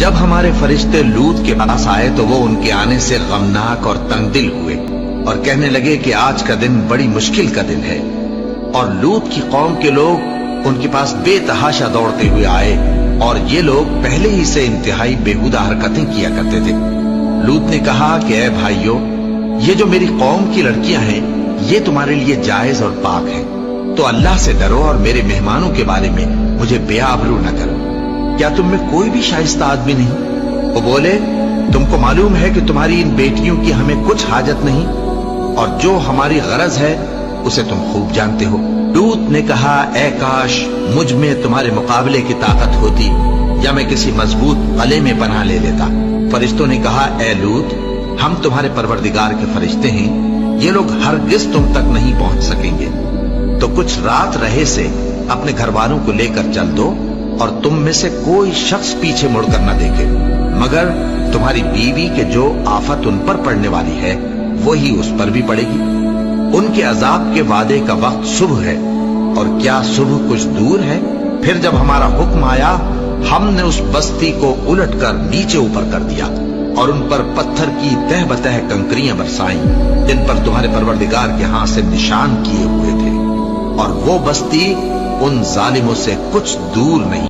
جب ہمارے فرشتے لوط کے پاس آئے تو وہ ان کے آنے سے غمناک اور تنگ دل ہوئے اور کہنے لگے کہ آج کا دن بڑی مشکل کا دن ہے۔ اور لوط کی قوم کے لوگ ان کے پاس بے تحاشا دوڑتے ہوئے آئے، اور یہ لوگ پہلے ہی سے انتہائی بےہودہ حرکتیں کیا کرتے تھے۔ لوط نے کہا کہ اے بھائیو، یہ جو میری قوم کی لڑکیاں ہیں یہ تمہارے لیے جائز اور پاک ہیں، تو اللہ سے ڈرو اور میرے مہمانوں کے بارے میں مجھے بے آبرو نہ کرو۔ کیا تم میں کوئی بھی شائستہ آدمی نہیں؟ وہ بولے، تم کو معلوم ہے کہ تمہاری ان بیٹیوں کی ہمیں کچھ حاجت نہیں، اور جو ہماری غرض ہے اسے تم خوب جانتے ہو۔ لوط نے کہا، اے کاش مجھ میں تمہارے مقابلے کی طاقت ہوتی، یا میں کسی مضبوط قلعے میں پناہ لے لیتا۔ فرشتوں نے کہا، اے لوط، ہم تمہارے پروردگار کے فرشتے ہیں، یہ لوگ ہرگز تم تک نہیں پہنچ سکیں گے، تو کچھ رات رہے سے اپنے گھر والوں کو لے کر چل دو، اور تم میں سے کوئی شخص پیچھے مڑ کر نہ دیکھے، مگر تمہاری بیوی کے جو آفت ان پر پڑنے والی ہے وہی اس پر بھی پڑے گی۔ ان کے عذاب کے وعدے کا وقت صبح ہے، اور کیا صبح کچھ دور ہے؟ پھر جب ہمارا حکم آیا، ہم نے اس بستی کو الٹ کر نیچے اوپر کر دیا، اور ان پر پتھر کی تہ بتہ کنکریاں برسائیں، جن پر تمہارے پروردگار کے ہاں سے نشان کیے ہوئے تھے، اور وہ بستی ان ظالموں سے کچھ دور نہیں۔